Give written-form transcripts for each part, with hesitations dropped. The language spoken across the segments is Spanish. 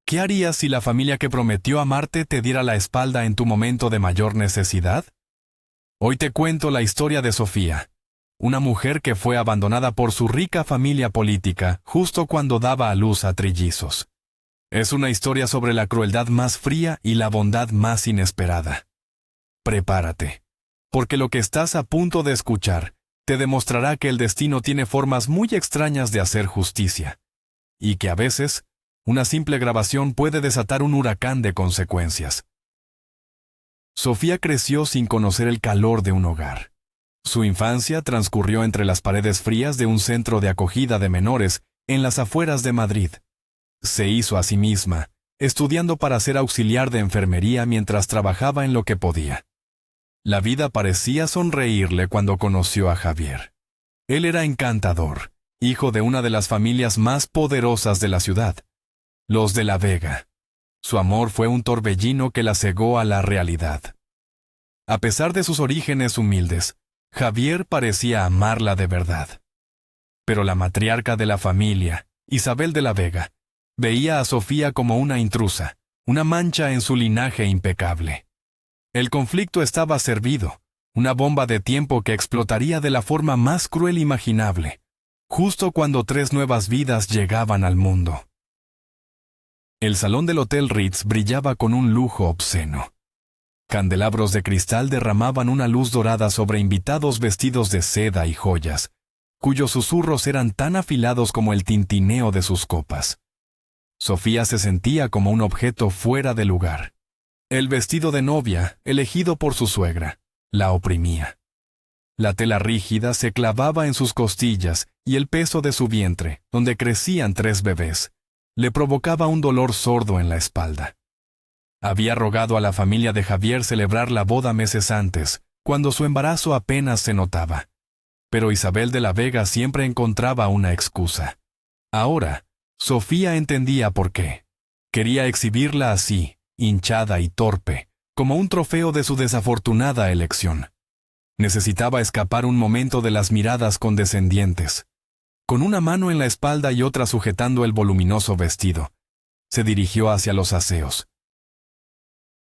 ¿Qué harías si la familia que prometió amarte te diera la espalda en tu momento de mayor necesidad? Hoy te cuento la historia de Sofía, una mujer que fue abandonada por su rica familia política justo cuando daba a luz a trillizos. Es una historia sobre la crueldad más fría y la bondad más inesperada. Prepárate, porque lo que estás a punto de escuchar te demostrará que el destino tiene formas muy extrañas de hacer justicia, y que a veces una simple grabación puede desatar un huracán de consecuencias. Sofía creció sin conocer el calor de un hogar. Su infancia transcurrió entre las paredes frías de un centro de acogida de menores en las afueras de Madrid. Se hizo a sí misma, estudiando para ser auxiliar de enfermería mientras trabajaba en lo que podía. La vida parecía sonreírle cuando conoció a Javier. Él era encantador, hijo de una de las familias más poderosas de la ciudad, los de la Vega. Su amor fue un torbellino que la cegó a la realidad. A pesar de sus orígenes humildes, Javier parecía amarla de verdad. Pero la matriarca de la familia, Isabel de la Vega, veía a Sofía como una intrusa, una mancha en su linaje impecable. El conflicto estaba servido, una bomba de tiempo que explotaría de la forma más cruel imaginable, justo cuando 3 nuevas vidas llegaban al mundo. El salón del Hotel Ritz brillaba con un lujo obsceno. Candelabros de cristal derramaban una luz dorada sobre invitados vestidos de seda y joyas, cuyos susurros eran tan afilados como el tintineo de sus copas. Sofía se sentía como un objeto fuera de lugar. El vestido de novia, elegido por su suegra, la oprimía. La tela rígida se clavaba en sus costillas y el peso de su vientre, donde crecían 3 bebés, le provocaba un dolor sordo en la espalda. Había rogado a la familia de Javier celebrar la boda meses antes, cuando su embarazo apenas se notaba. Pero Isabel de la Vega siempre encontraba una excusa. Ahora, Sofía entendía por qué. Quería exhibirla así, hinchada y torpe, como un trofeo de su desafortunada elección. Necesitaba escapar un momento de las miradas condescendientes. Con una mano en la espalda y otra sujetando el voluminoso vestido, se dirigió hacia los aseos.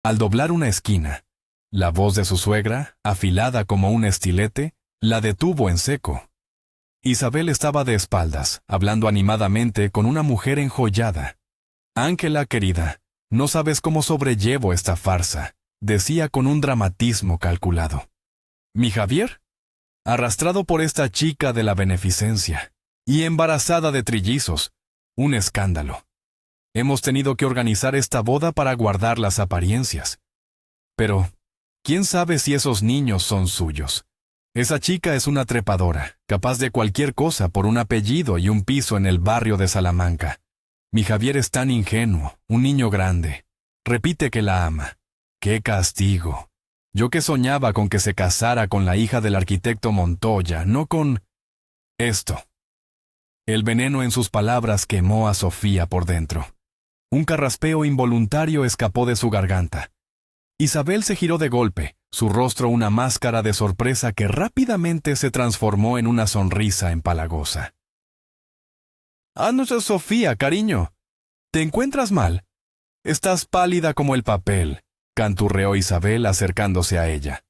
Al doblar una esquina, la voz de su suegra, afilada como un estilete, la detuvo en seco. Isabel estaba de espaldas, hablando animadamente con una mujer enjollada. «Ángela, querida, no sabes cómo sobrellevo esta farsa», decía con un dramatismo calculado. «¿Mi Javier? Arrastrado por esta chica de la beneficencia. Y embarazada de trillizos. Un escándalo. Hemos tenido que organizar esta boda para guardar las apariencias. Pero, ¿quién sabe si esos niños son suyos? Esa chica es una trepadora, capaz de cualquier cosa por un apellido y un piso en el barrio de Salamanca. Mi Javier es tan ingenuo, un niño grande. Repite que la ama. ¡Qué castigo! Yo que soñaba con que se casara con la hija del arquitecto Montoya, no con... esto». El veneno en sus palabras quemó a Sofía por dentro. Un carraspeo involuntario escapó de su garganta. Isabel se giró de golpe, su rostro una máscara de sorpresa que rápidamente se transformó en una sonrisa empalagosa. «Ah, no, Sofía, cariño. ¿Te encuentras mal? Estás pálida como el papel», canturreó Isabel acercándose a ella.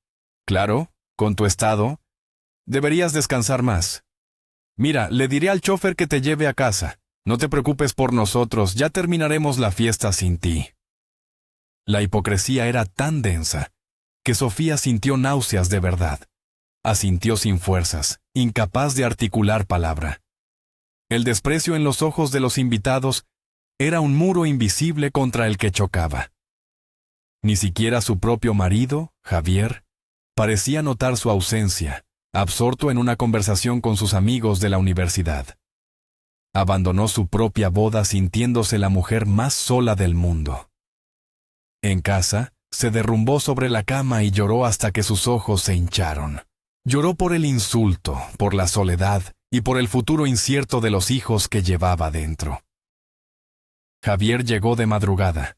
«Claro, con tu estado. Deberías descansar más. Mira, le diré al chofer que te lleve a casa. No te preocupes por nosotros, ya terminaremos la fiesta sin ti». La hipocresía era tan densa que Sofía sintió náuseas de verdad. Asintió sin fuerzas, incapaz de articular palabra. El desprecio en los ojos de los invitados era un muro invisible contra el que chocaba. Ni siquiera su propio marido, Javier, parecía notar su ausencia, absorto en una conversación con sus amigos de la universidad. Abandonó su propia boda sintiéndose la mujer más sola del mundo. En casa, se derrumbó sobre la cama y lloró hasta que sus ojos se hincharon. Lloró por el insulto, por la soledad y por el futuro incierto de los hijos que llevaba dentro. Javier llegó de madrugada.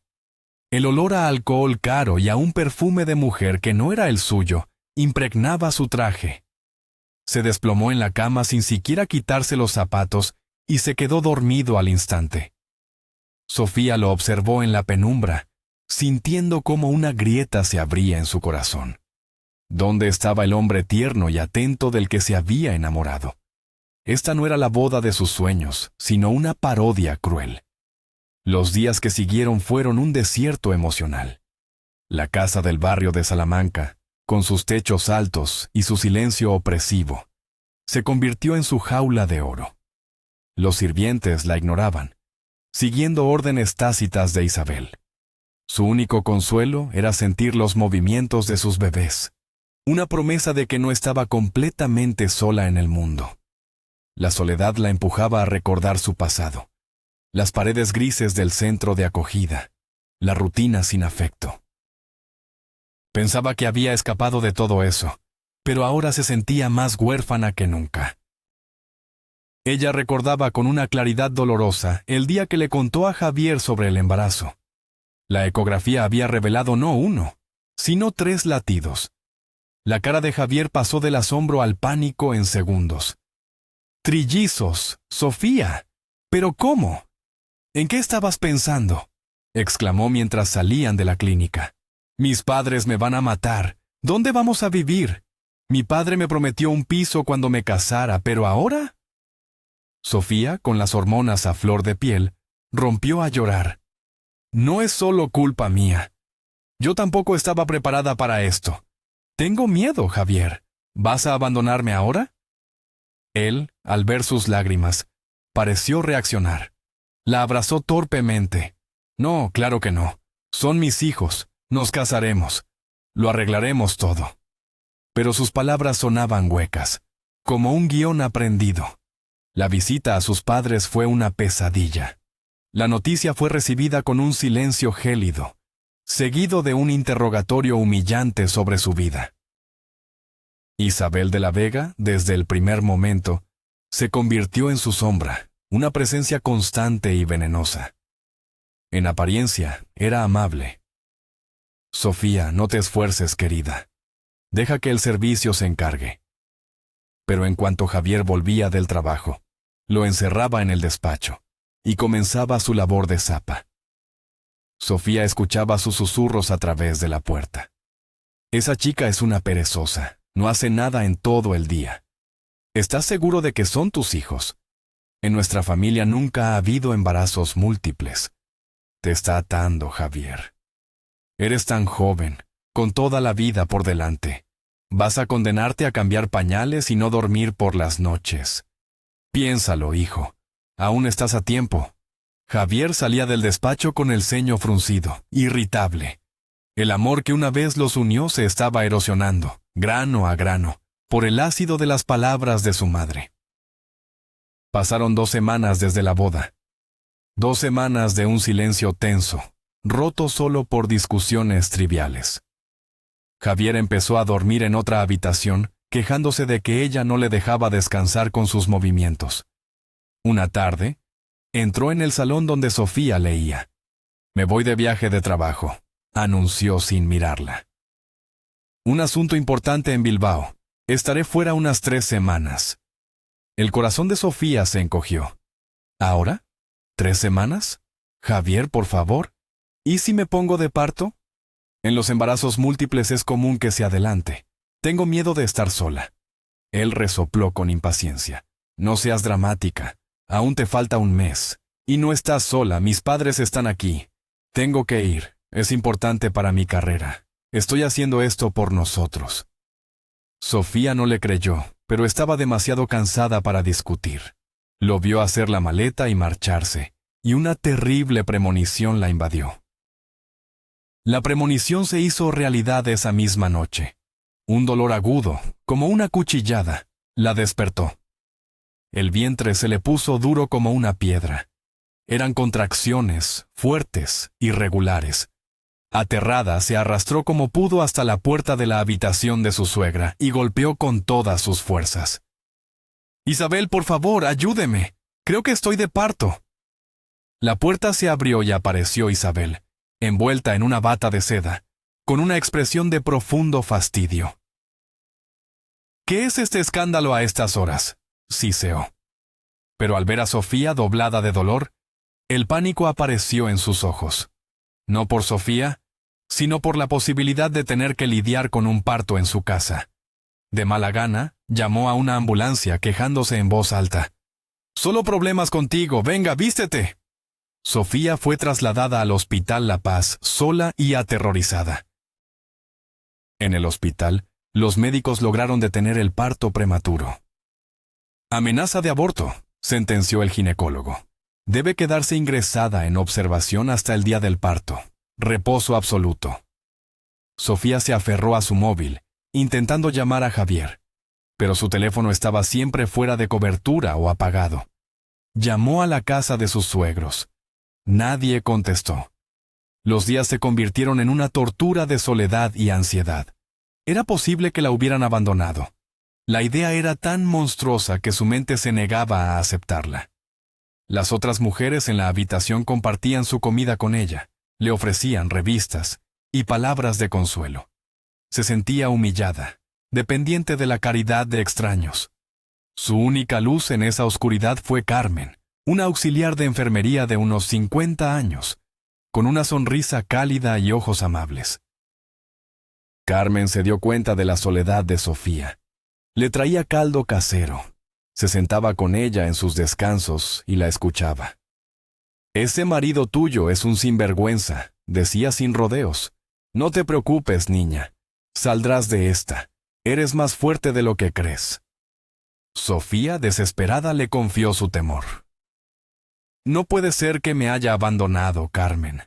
El olor a alcohol caro y a un perfume de mujer que no era el suyo impregnaba su traje. Se desplomó en la cama sin siquiera quitarse los zapatos y se quedó dormido al instante. Sofía lo observó en la penumbra, sintiendo cómo una grieta se abría en su corazón. ¿Dónde estaba el hombre tierno y atento del que se había enamorado? Esta no era la boda de sus sueños, sino una parodia cruel. Los días que siguieron fueron un desierto emocional. La casa del barrio de Salamanca, con sus techos altos y su silencio opresivo, se convirtió en su jaula de oro. Los sirvientes la ignoraban, siguiendo órdenes tácitas de Isabel. Su único consuelo era sentir los movimientos de sus bebés, una promesa de que no estaba completamente sola en el mundo. La soledad la empujaba a recordar su pasado, las paredes grises del centro de acogida, la rutina sin afecto. Pensaba que había escapado de todo eso, pero ahora se sentía más huérfana que nunca. Ella recordaba con una claridad dolorosa el día que le contó a Javier sobre el embarazo. La ecografía había revelado no 1, sino 3 latidos. La cara de Javier pasó del asombro al pánico en segundos. «¡Trillizos, Sofía! ¿Pero cómo? ¿En qué estabas pensando?», exclamó mientras salían de la clínica. «Mis padres me van a matar. ¿Dónde vamos a vivir? Mi padre me prometió un piso cuando me casara, pero ahora...». Sofía, con las hormonas a flor de piel, rompió a llorar. «No es solo culpa mía. Yo tampoco estaba preparada para esto. Tengo miedo, Javier. ¿Vas a abandonarme ahora?». Él, al ver sus lágrimas, pareció reaccionar. La abrazó torpemente. «No, claro que no. Son mis hijos. Nos casaremos. Lo arreglaremos todo». Pero sus palabras sonaban huecas, como un guión aprendido. La visita a sus padres fue una pesadilla. La noticia fue recibida con un silencio gélido, seguido de un interrogatorio humillante sobre su vida. Isabel de la Vega, desde el primer momento, se convirtió en su sombra, una presencia constante y venenosa. En apariencia, era amable. «Sofía, no te esfuerces, querida. Deja que el servicio se encargue». Pero en cuanto Javier volvía del trabajo, lo encerraba en el despacho y comenzaba su labor de zapa. Sofía escuchaba sus susurros a través de la puerta. «Esa chica es una perezosa. No hace nada en todo el día. ¿Estás seguro de que son tus hijos? En nuestra familia nunca ha habido embarazos múltiples. Te está atando, Javier. Eres tan joven, con toda la vida por delante. Vas a condenarte a cambiar pañales y no dormir por las noches. Piénsalo, hijo. Aún estás a tiempo». Javier salía del despacho con el ceño fruncido, irritable. El amor que una vez los unió se estaba erosionando, grano a grano, por el ácido de las palabras de su madre. Pasaron 2 semanas desde la boda. 2 semanas de un silencio tenso, roto solo por discusiones triviales. Javier empezó a dormir en otra habitación, quejándose de que ella no le dejaba descansar con sus movimientos. Una tarde, entró en el salón donde Sofía leía. «Me voy de viaje de trabajo», anunció sin mirarla. «Un asunto importante en Bilbao. Estaré fuera unas 3 semanas». El corazón de Sofía se encogió. «¿Ahora? ¿3 semanas? Javier, por favor. ¿Y si me pongo de parto? En los embarazos múltiples es común que se adelante. Tengo miedo de estar sola». Él resopló con impaciencia. «No seas dramática. Aún te falta 1 mes. Y no estás sola, mis padres están aquí. Tengo que ir. Es importante para mi carrera. Estoy haciendo esto por nosotros». Sofía no le creyó, pero estaba demasiado cansada para discutir. Lo vio hacer la maleta y marcharse, y una terrible premonición la invadió. La premonición se hizo realidad esa misma noche. Un dolor agudo, como una cuchillada, la despertó. El vientre se le puso duro como una piedra. Eran contracciones, fuertes, irregulares. Aterrada, se arrastró como pudo hasta la puerta de la habitación de su suegra y golpeó con todas sus fuerzas. «Isabel, por favor, ayúdeme. Creo que estoy de parto». La puerta se abrió y apareció Isabel, envuelta en una bata de seda, con una expresión de profundo fastidio. «¿Qué es este escándalo a estas horas?», siseó. Pero al ver a Sofía doblada de dolor, El pánico apareció en sus ojos. No por Sofía, sino por la posibilidad de tener que lidiar con un parto en su casa. De mala gana, llamó a una ambulancia quejándose en voz alta. «Solo problemas contigo, venga, vístete». Sofía fue trasladada al Hospital La Paz sola y aterrorizada. En el hospital, los médicos lograron detener el parto prematuro. «Amenaza de aborto», sentenció el ginecólogo. «Debe quedarse ingresada en observación hasta el día del parto. Reposo absoluto». Sofía se aferró a su móvil, intentando llamar a Javier, pero su teléfono estaba siempre fuera de cobertura o apagado. Llamó a la casa de sus suegros. Nadie contestó. Los días se convirtieron en una tortura de soledad y ansiedad. Era posible que la hubieran abandonado. La idea era tan monstruosa que su mente se negaba a aceptarla. Las otras mujeres en la habitación compartían su comida con ella, le ofrecían revistas y palabras de consuelo. Se sentía humillada, dependiente de la caridad de extraños. Su única luz en esa oscuridad fue Carmen, una auxiliar de enfermería de unos 50 años, con una sonrisa cálida y ojos amables. Carmen se dio cuenta de la soledad de Sofía. Le traía caldo casero. Se sentaba con ella en sus descansos y la escuchaba. «Ese marido tuyo es un sinvergüenza», decía sin rodeos. «No te preocupes, niña. Saldrás de esta. Eres más fuerte de lo que crees». Sofía, desesperada, le confió su temor. «No puede ser que me haya abandonado, Carmen.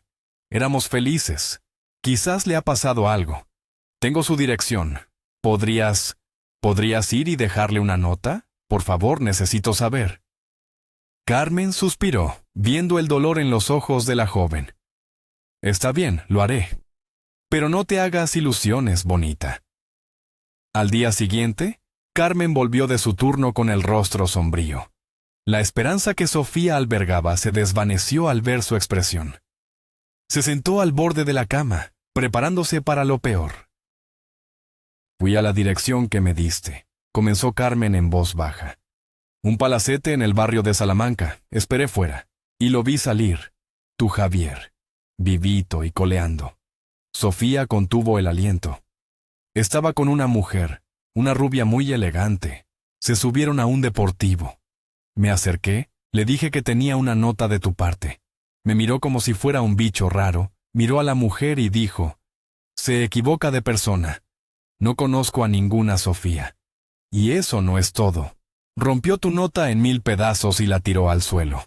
Éramos felices. Quizás le ha pasado algo. Tengo su dirección. ¿Podrías ir y dejarle una nota? Por favor, necesito saber». Carmen suspiró, viendo el dolor en los ojos de la joven. «Está bien, lo haré. Pero no te hagas ilusiones, bonita». Al día siguiente, Carmen volvió de su turno con el rostro sombrío. La esperanza que Sofía albergaba se desvaneció al ver su expresión. Se sentó al borde de la cama, preparándose para lo peor. «Fui a la dirección que me diste», comenzó Carmen en voz baja. «Un palacete en el barrio de Salamanca. Esperé fuera. Y lo vi salir. Tu Javier, vivito y coleando». Sofía contuvo el aliento. Estaba con una mujer, una rubia muy elegante. Se subieron a un deportivo. Me acerqué, le dije que tenía una nota de tu parte. Me miró como si fuera un bicho raro, miró a la mujer y dijo, «Se equivoca de persona. No conozco a ninguna Sofía». Y eso no es todo. Rompió tu nota en 1000 pedazos y la tiró al suelo.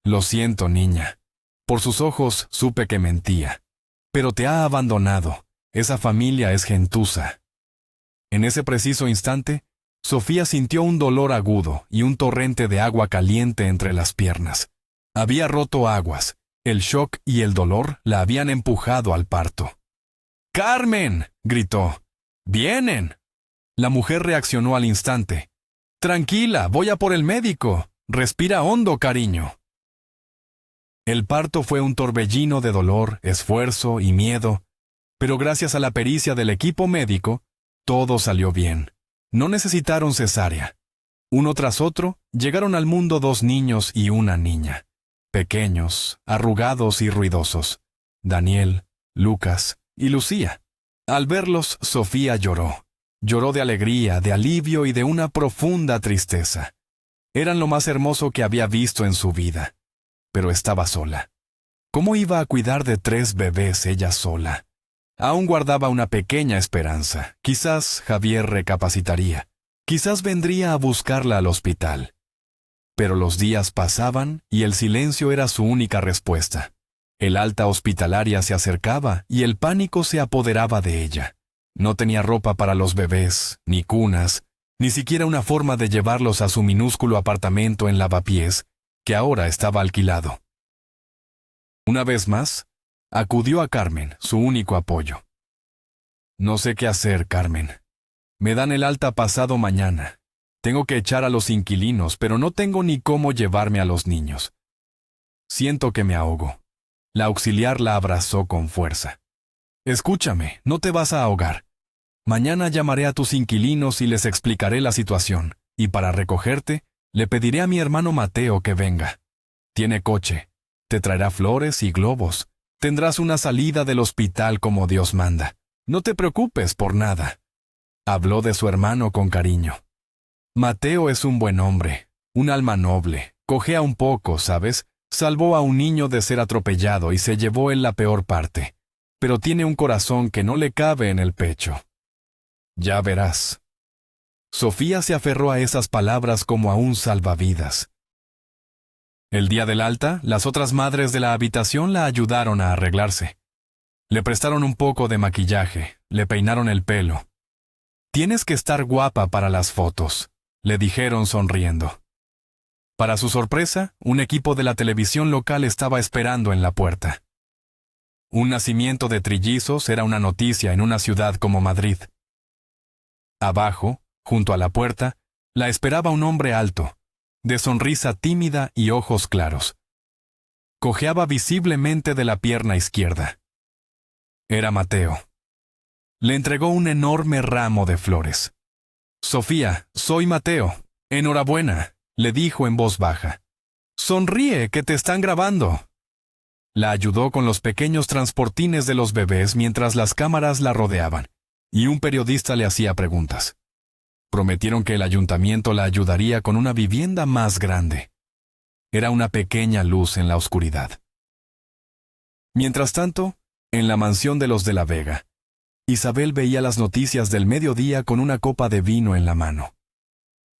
«Lo siento, niña». Por sus ojos supe que mentía. «Pero te ha abandonado. Esa familia es gentuza». En ese preciso instante, Sofía sintió un dolor agudo y un torrente de agua caliente entre las piernas. Había roto aguas. El shock y el dolor la habían empujado al parto. «¡Carmen!», gritó. «¡Vienen!». La mujer reaccionó al instante. «Tranquila, voy a por el médico. Respira hondo, cariño». El parto fue un torbellino de dolor, esfuerzo y miedo, pero gracias a la pericia del equipo médico, todo salió bien. No necesitaron cesárea. Uno tras otro, llegaron al mundo 2 niños y una niña. Pequeños, arrugados y ruidosos. Daniel, Lucas y Lucía. Al verlos, Sofía lloró. Lloró de alegría, de alivio y de una profunda tristeza. Eran lo más hermoso que había visto en su vida. Pero estaba sola. ¿Cómo iba a cuidar de 3 bebés ella sola? Aún guardaba una pequeña esperanza. Quizás Javier recapacitaría. Quizás vendría a buscarla al hospital. Pero los días pasaban y el silencio era su única respuesta. El alta hospitalaria se acercaba y el pánico se apoderaba de ella. No tenía ropa para los bebés, ni cunas, ni siquiera una forma de llevarlos a su minúsculo apartamento en Lavapiés, que ahora estaba alquilado. Una vez más, acudió a Carmen, su único apoyo. «No sé qué hacer, Carmen. Me dan el alta pasado mañana. Tengo que echar a los inquilinos, pero no tengo ni cómo llevarme a los niños. Siento que me ahogo». La auxiliar la abrazó con fuerza. «Escúchame, no te vas a ahogar. Mañana llamaré a tus inquilinos y les explicaré la situación, y para recogerte, le pediré a mi hermano Mateo que venga. Tiene coche. Te traerá flores y globos. Tendrás una salida del hospital como Dios manda. No te preocupes por nada. Habló de su hermano con cariño. Mateo es un buen hombre, un alma noble. Cojea un poco, ¿sabes? Salvó a un niño de ser atropellado y se llevó él la peor parte. Pero tiene un corazón que no le cabe en el pecho. Ya verás. Sofía se aferró a esas palabras como a un salvavidas. El día del alta, las otras madres de la habitación la ayudaron a arreglarse. Le prestaron un poco de maquillaje, le peinaron el pelo. «Tienes que estar guapa para las fotos», le dijeron sonriendo. Para su sorpresa, un equipo de la televisión local estaba esperando en la puerta. Un nacimiento de trillizos era una noticia en una ciudad como Madrid. Abajo, junto a la puerta, la esperaba un hombre alto, de sonrisa tímida y ojos claros. Cojeaba visiblemente de la pierna izquierda. Era Mateo. Le entregó un enorme ramo de flores. «Sofía, soy Mateo. Enhorabuena», le dijo en voz baja. «Sonríe, que te están grabando». La ayudó con los pequeños transportines de los bebés mientras las cámaras la rodeaban, y un periodista le hacía preguntas. Prometieron que el ayuntamiento la ayudaría con una vivienda más grande. Era una pequeña luz en la oscuridad. Mientras tanto, en la mansión de los de la Vega, Isabel veía las noticias del mediodía con una copa de vino en la mano.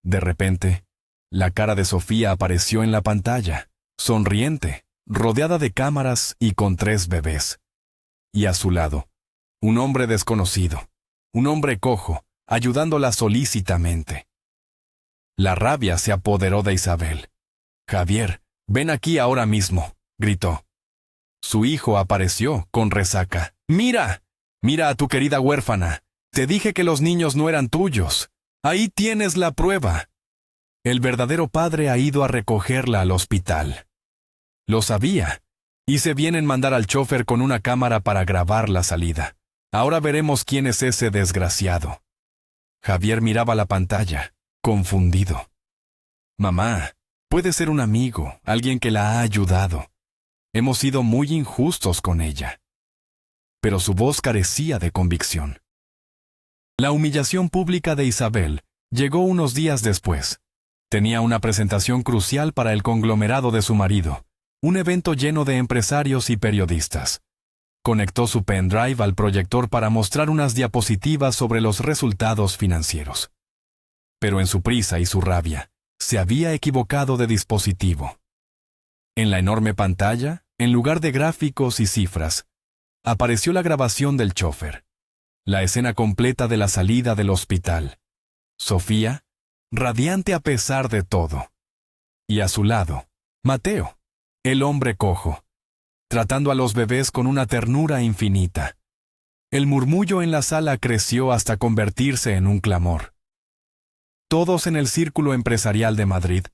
De repente, la cara de Sofía apareció en la pantalla, sonriente, rodeada de cámaras y con 3 bebés. Y a su lado, un hombre desconocido, un hombre cojo, ayudándola solícitamente. La rabia se apoderó de Isabel. «Javier, ven aquí ahora mismo», gritó. Su hijo apareció, con resaca. «¡Mira! Mira a tu querida huérfana. Te dije que los niños no eran tuyos. Ahí tienes la prueba». El verdadero padre ha ido a recogerla al hospital. Lo sabía. Hice bien en mandar al chofer con una cámara para grabar la salida. Ahora veremos quién es ese desgraciado. Javier miraba la pantalla, confundido. «Mamá, puede ser un amigo, alguien que la ha ayudado. Hemos sido muy injustos con ella». Pero su voz carecía de convicción. La humillación pública de Isabel llegó unos días después. Tenía una presentación crucial para el conglomerado de su marido, un evento lleno de empresarios y periodistas. Conectó su pendrive al proyector para mostrar unas diapositivas sobre los resultados financieros. Pero en su prisa y su rabia, se había equivocado de dispositivo. En la enorme pantalla, en lugar de gráficos y cifras, apareció la grabación del chofer, la escena completa de la salida del hospital. Sofía, radiante a pesar de todo. Y a su lado, Mateo, el hombre cojo, tratando a los bebés con una ternura infinita. El murmullo en la sala creció hasta convertirse en un clamor. Todos en el círculo empresarial de Madrid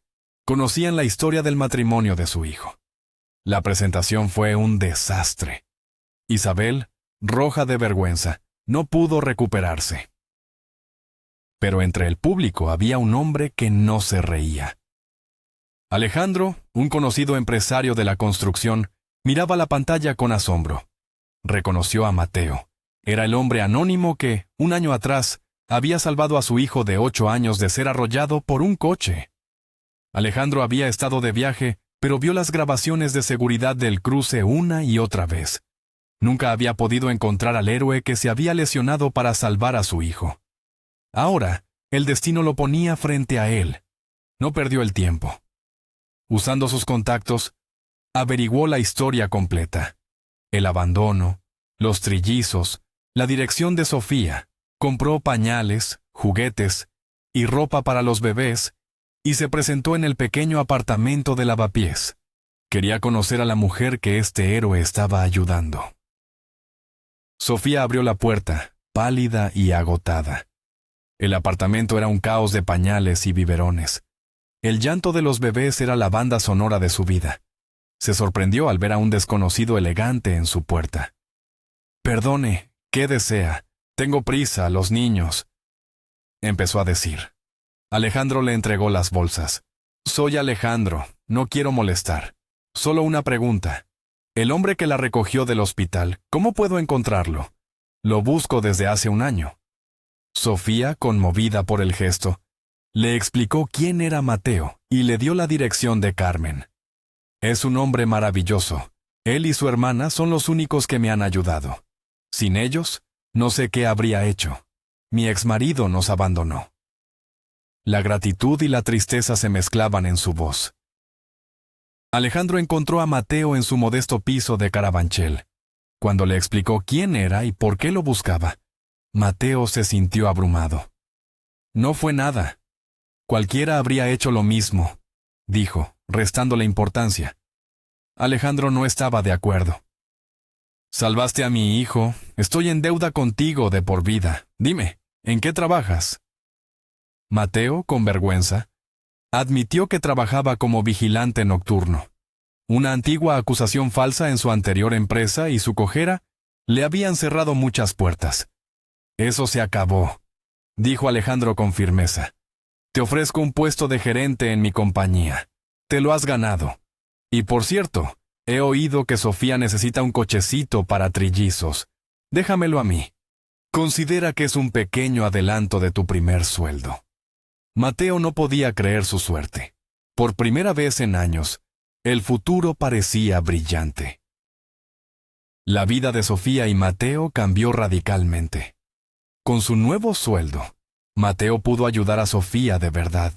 conocían la historia del matrimonio de su hijo. La presentación fue un desastre. Isabel, roja de vergüenza, no pudo recuperarse. Pero entre el público había un hombre que no se reía. Alejandro, un conocido empresario de la construcción, miraba la pantalla con asombro. Reconoció a Mateo. Era el hombre anónimo que, un año atrás, había salvado a su hijo de 8 años de ser arrollado por un coche. Alejandro había estado de viaje, pero vio las grabaciones de seguridad del cruce una y otra vez. Nunca había podido encontrar al héroe que se había lesionado para salvar a su hijo. Ahora, el destino lo ponía frente a él. No perdió el tiempo. Usando sus contactos, averiguó la historia completa. El abandono, los trillizos, la dirección de Sofía. Compró pañales, juguetes y ropa para los bebés y se presentó en el pequeño apartamento de Lavapiés. Quería conocer a la mujer que este héroe estaba ayudando. Sofía abrió la puerta, pálida y agotada. El apartamento era un caos de pañales y biberones. El llanto de los bebés era la banda sonora de su vida. Se sorprendió al ver a un desconocido elegante en su puerta. «Perdone, ¿qué desea? Tengo prisa, los niños», empezó a decir. Alejandro le entregó las bolsas. «Soy Alejandro, no quiero molestar. Solo una pregunta. El hombre que la recogió del hospital, ¿cómo puedo encontrarlo? Lo busco desde hace un año. Sofía, conmovida por el gesto, le explicó quién era Mateo y le dio la dirección de Carmen. Es un hombre maravilloso. Él y su hermana son los únicos que me han ayudado. Sin ellos, no sé qué habría hecho. Mi exmarido nos abandonó. La gratitud y la tristeza se mezclaban en su voz. Alejandro encontró a Mateo en su modesto piso de Carabanchel. Cuando le explicó quién era y por qué lo buscaba, Mateo se sintió abrumado. No fue nada. Cualquiera habría hecho lo mismo, dijo, restándole importancia. Alejandro no estaba de acuerdo. Salvaste a mi hijo. Estoy en deuda contigo de por vida. Dime, ¿en qué trabajas? Mateo, con vergüenza, admitió que trabajaba como vigilante nocturno. Una antigua acusación falsa en su anterior empresa y su cojera le habían cerrado muchas puertas. Eso se acabó, dijo Alejandro con firmeza. Te ofrezco un puesto de gerente en mi compañía. Te lo has ganado. Y por cierto, he oído que Sofía necesita un cochecito para trillizos. Déjamelo a mí. Considera que es un pequeño adelanto de tu primer sueldo. Mateo no podía creer su suerte. Por primera vez en años, el futuro parecía brillante. La vida de Sofía y Mateo cambió radicalmente. Con su nuevo sueldo, Mateo pudo ayudar a Sofía de verdad.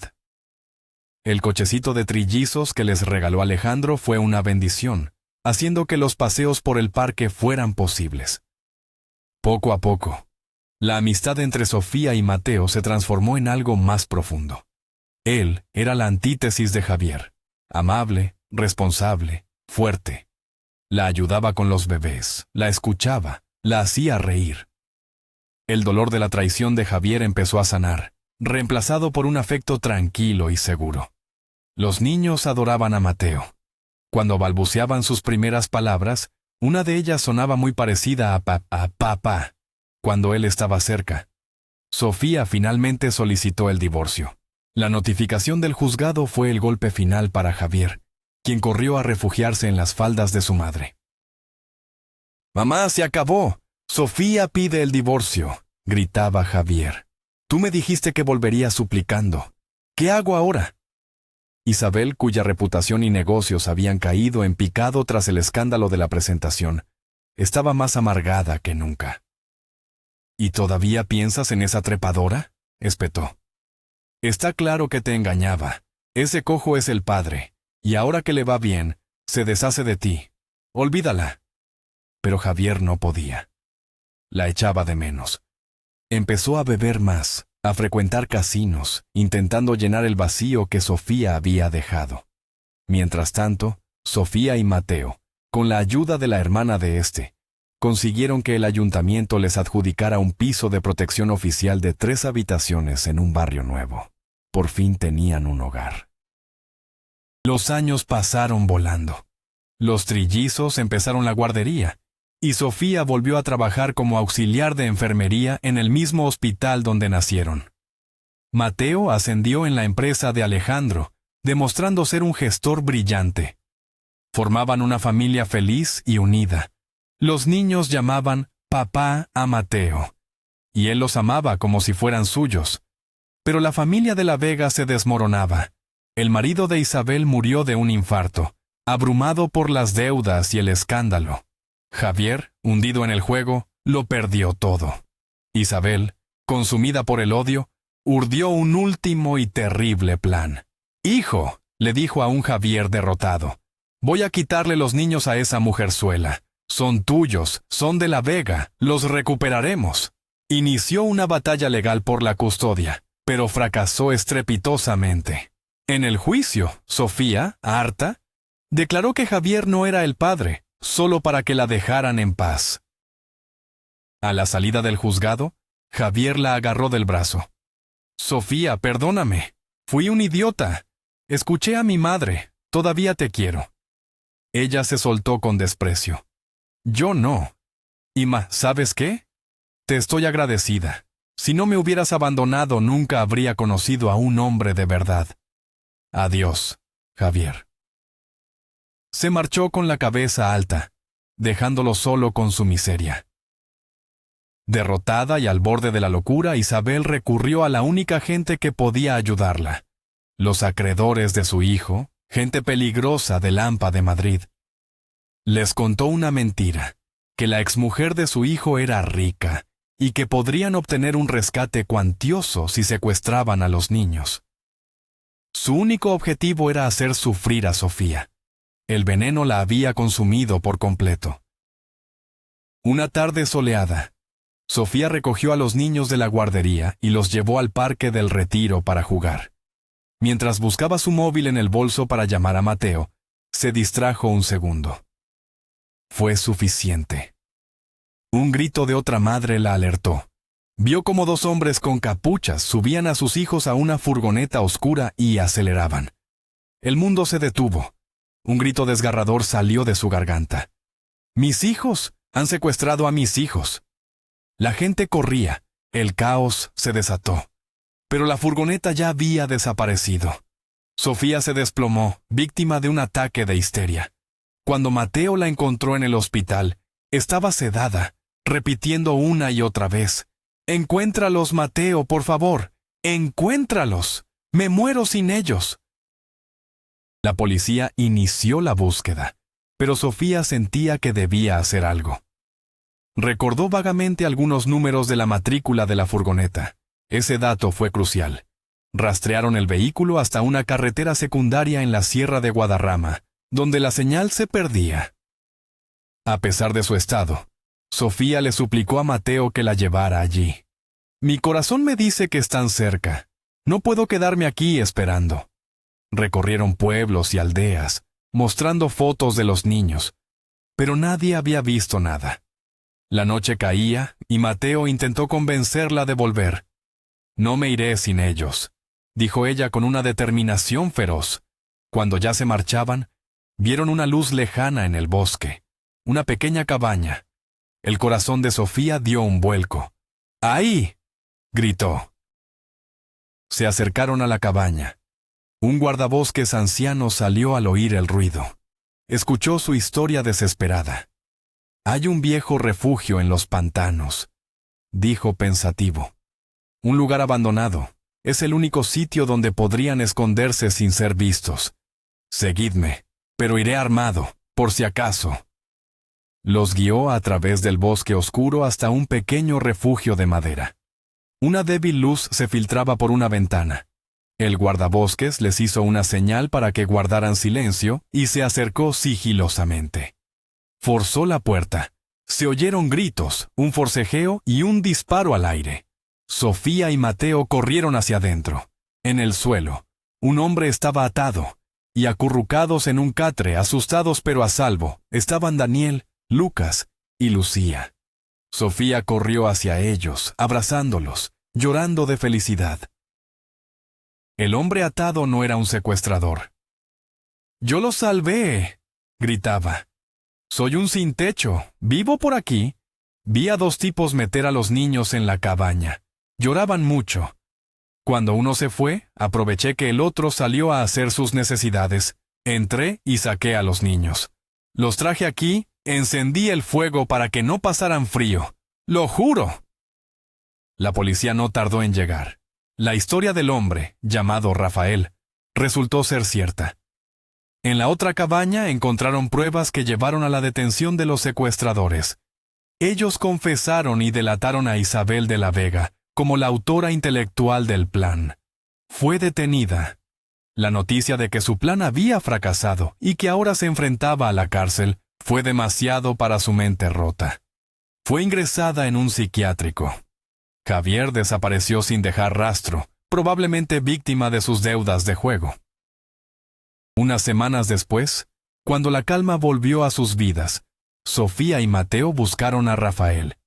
El cochecito de trillizos que les regaló Alejandro fue una bendición, haciendo que los paseos por el parque fueran posibles. Poco a poco, la amistad entre Sofía y Mateo se transformó en algo más profundo. Él era la antítesis de Javier, amable, responsable, fuerte. La ayudaba con los bebés, la escuchaba, la hacía reír. El dolor de la traición de Javier empezó a sanar, reemplazado por un afecto tranquilo y seguro. Los niños adoraban a Mateo. Cuando balbuceaban sus primeras palabras, una de ellas sonaba muy parecida a papá, cuando él estaba cerca. Sofía finalmente solicitó el divorcio. La notificación del juzgado fue el golpe final para Javier, quien corrió a refugiarse en las faldas de su madre. «Mamá, se acabó. Sofía pide el divorcio», gritaba Javier. «Tú me dijiste que volverías suplicando. ¿Qué hago ahora?» Isabel, cuya reputación y negocios habían caído en picado tras el escándalo de la presentación, estaba más amargada que nunca. «¿Y todavía piensas en esa trepadora?», espetó. «Está claro que te engañaba. Ese cojo es el padre, y ahora que le va bien, se deshace de ti. Olvídala». Pero Javier no podía. La echaba de menos. Empezó a beber más, a frecuentar casinos, intentando llenar el vacío que Sofía había dejado. Mientras tanto, Sofía y Mateo, con la ayuda de la hermana de este, consiguieron que el ayuntamiento les adjudicara un piso de protección oficial de 3 habitaciones en un barrio nuevo. Por fin tenían un hogar. Los años pasaron volando. Los trillizos empezaron la guardería, y Sofía volvió a trabajar como auxiliar de enfermería en el mismo hospital donde nacieron. Mateo ascendió en la empresa de Alejandro, demostrando ser un gestor brillante. Formaban una familia feliz y unida. Los niños llamaban papá a Mateo, y él los amaba como si fueran suyos. Pero la familia de la Vega se desmoronaba. El marido de Isabel murió de un infarto, abrumado por las deudas y el escándalo. Javier, hundido en el juego, lo perdió todo. Isabel, consumida por el odio, urdió un último y terrible plan. «Hijo», le dijo a un Javier derrotado, «voy a quitarle los niños a esa mujerzuela. Son tuyos, son de la Vega, los recuperaremos». Inició una batalla legal por la custodia, pero fracasó estrepitosamente. En el juicio, Sofía, harta, declaró que Javier no era el padre, solo para que la dejaran en paz. A la salida del juzgado, Javier la agarró del brazo. «Sofía, perdóname. Fui un idiota. Escuché a mi madre. Todavía te quiero». Ella se soltó con desprecio. «Yo no. ¿Sabes qué? Te estoy agradecida. Si no me hubieras abandonado, nunca habría conocido a un hombre de verdad. Adiós, Javier». se marchó con la cabeza alta, dejándolo solo con su miseria. Derrotada y al borde de la locura, Isabel recurrió a la única gente que podía ayudarla: los acreedores de su hijo, gente peligrosa del AMPA de Madrid. Les contó una mentira: que la exmujer de su hijo era rica y que podrían obtener un rescate cuantioso si secuestraban a los niños. Su único objetivo era hacer sufrir a Sofía. El veneno la había consumido por completo. Una tarde soleada, Sofía recogió a los niños de la guardería y los llevó al Parque del Retiro para jugar. Mientras buscaba su móvil en el bolso para llamar a Mateo, se distrajo un segundo. Fue suficiente. Un grito de otra madre la alertó. Vio cómo dos hombres con capuchas subían a sus hijos a una furgoneta oscura y aceleraban. El mundo se detuvo. Un grito desgarrador salió de su garganta. ¡Mis hijos! ¡Han secuestrado a mis hijos! La gente corría. El caos se desató. Pero la furgoneta ya había desaparecido. Sofía se desplomó, víctima de un ataque de histeria. Cuando Mateo la encontró en el hospital, estaba sedada, repitiendo una y otra vez: «Encuéntralos, Mateo, por favor. Encuéntralos. Me muero sin ellos». La policía inició la búsqueda, pero Sofía sentía que debía hacer algo. Recordó vagamente algunos números de la matrícula de la furgoneta. Ese dato fue crucial. Rastrearon el vehículo hasta una carretera secundaria en la Sierra de Guadarrama, donde la señal se perdía. A pesar de su estado, Sofía le suplicó a Mateo que la llevara allí. «Mi corazón me dice que están cerca. No puedo quedarme aquí esperando». Recorrieron pueblos y aldeas, mostrando fotos de los niños, pero nadie había visto nada. La noche caía y Mateo intentó convencerla de volver. «No me iré sin ellos», dijo ella con una determinación feroz. Cuando ya se marchaban, vieron una luz lejana en el bosque, una pequeña cabaña. El corazón de Sofía dio un vuelco. «¡Ahí!», gritó. Se acercaron a la cabaña. Un guardabosques anciano salió al oír el ruido. Escuchó su historia desesperada. «Hay un viejo refugio en los pantanos», dijo pensativo. «Un lugar abandonado. Es el único sitio donde podrían esconderse sin ser vistos. Seguidme, pero iré armado, por si acaso». Los guió a través del bosque oscuro hasta un pequeño refugio de madera. Una débil luz se filtraba por una ventana. El guardabosques les hizo una señal para que guardaran silencio y se acercó sigilosamente. Forzó la puerta. Se oyeron gritos, un forcejeo y un disparo al aire. Sofía y Mateo corrieron hacia adentro. En el suelo, un hombre estaba atado, y acurrucados en un catre, asustados pero a salvo, estaban Daniel, Lucas y Lucía. Sofía corrió hacia ellos, abrazándolos, llorando de felicidad. El hombre atado no era un secuestrador. «¡Yo los salvé!», gritaba. «Soy un sin techo, vivo por aquí». Vi a dos tipos meter a los niños en la cabaña. Lloraban mucho. Cuando uno se fue, aproveché que el otro salió a hacer sus necesidades. Entré y saqué a los niños. Los traje aquí, encendí el fuego para que no pasaran frío. ¡Lo juro! La policía no tardó en llegar. La historia del hombre, llamado Rafael, resultó ser cierta. En la otra cabaña encontraron pruebas que llevaron a la detención de los secuestradores. Ellos confesaron y delataron a Isabel de la Vega como la autora intelectual del plan. Fue detenida. La noticia de que su plan había fracasado y que ahora se enfrentaba a la cárcel fue demasiado para su mente rota. Fue ingresada en un psiquiátrico. Javier desapareció sin dejar rastro, probablemente víctima de sus deudas de juego. Unas semanas después, cuando la calma volvió a sus vidas, Sofía y Mateo buscaron a Rafael.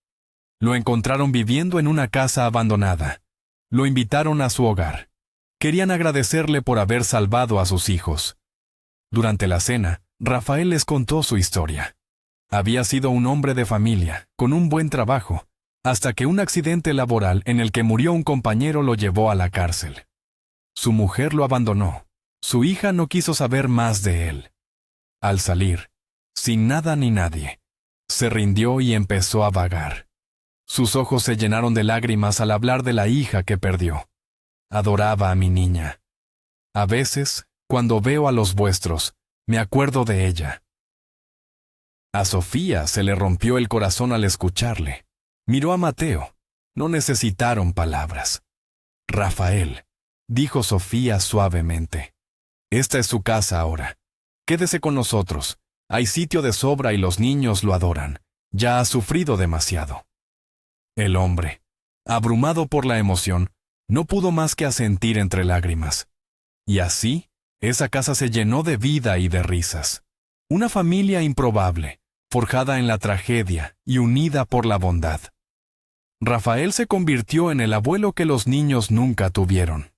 Lo encontraron viviendo en una casa abandonada. Lo invitaron a su hogar. Querían agradecerle por haber salvado a sus hijos. Durante la cena, Rafael les contó su historia. Había sido un hombre de familia, con un buen trabajo, hasta que un accidente laboral en el que murió un compañero lo llevó a la cárcel. Su mujer lo abandonó. Su hija no quiso saber más de él. Al salir, sin nada ni nadie, se rindió y empezó a vagar. Sus ojos se llenaron de lágrimas al hablar de la hija que perdió. Adoraba a mi niña. A veces, cuando veo a los vuestros, me acuerdo de ella. A Sofía se le rompió el corazón al escucharle. Miró a Mateo. No necesitaron palabras. Rafael, dijo Sofía suavemente. Esta es su casa ahora. Quédese con nosotros. Hay sitio de sobra y los niños lo adoran. Ya ha sufrido demasiado. El hombre, abrumado por la emoción, no pudo más que asentir entre lágrimas. Y así, esa casa se llenó de vida y de risas. Una familia improbable, forjada en la tragedia y unida por la bondad. Rafael se convirtió en el abuelo que los niños nunca tuvieron.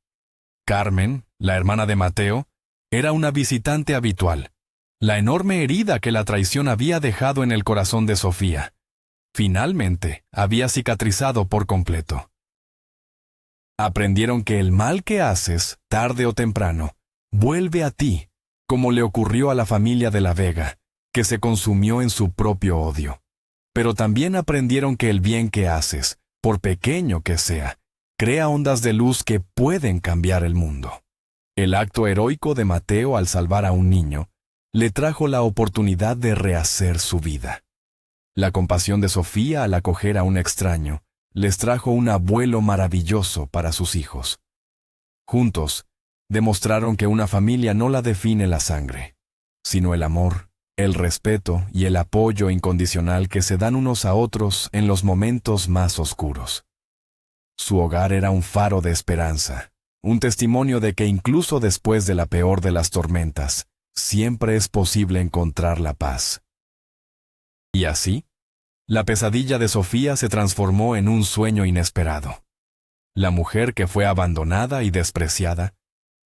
Carmen, la hermana de Mateo, era una visitante habitual. La enorme herida que la traición había dejado en el corazón de Sofía, finalmente había cicatrizado por completo. Aprendieron que el mal que haces, tarde o temprano, vuelve a ti, como le ocurrió a la familia de la Vega, que se consumió en su propio odio. Pero también aprendieron que el bien que haces, por pequeño que sea, crea ondas de luz que pueden cambiar el mundo. El acto heroico de Mateo al salvar a un niño le trajo la oportunidad de rehacer su vida. La compasión de Sofía al acoger a un extraño les trajo un abuelo maravilloso para sus hijos. Juntos, demostraron que una familia no la define la sangre, sino el amor, el respeto y el apoyo incondicional que se dan unos a otros en los momentos más oscuros. Su hogar era un faro de esperanza, un testimonio de que incluso después de la peor de las tormentas, siempre es posible encontrar la paz. Y así, la pesadilla de Sofía se transformó en un sueño inesperado. La mujer que fue abandonada y despreciada,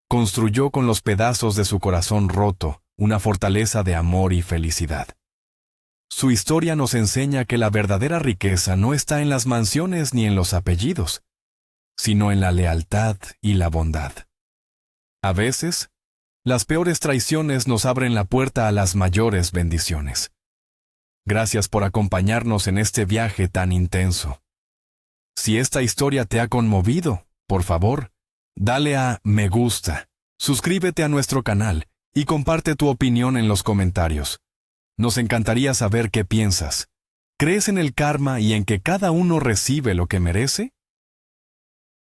construyó con los pedazos de su corazón roto una fortaleza de amor y felicidad. Su historia nos enseña que la verdadera riqueza no está en las mansiones ni en los apellidos, sino en la lealtad y la bondad. A veces, las peores traiciones nos abren la puerta a las mayores bendiciones. Gracias por acompañarnos en este viaje tan intenso. Si esta historia te ha conmovido, por favor, dale a me gusta, suscríbete a nuestro canal y comparte tu opinión en los comentarios. Nos encantaría saber qué piensas. ¿Crees en el karma y en que cada uno recibe lo que merece?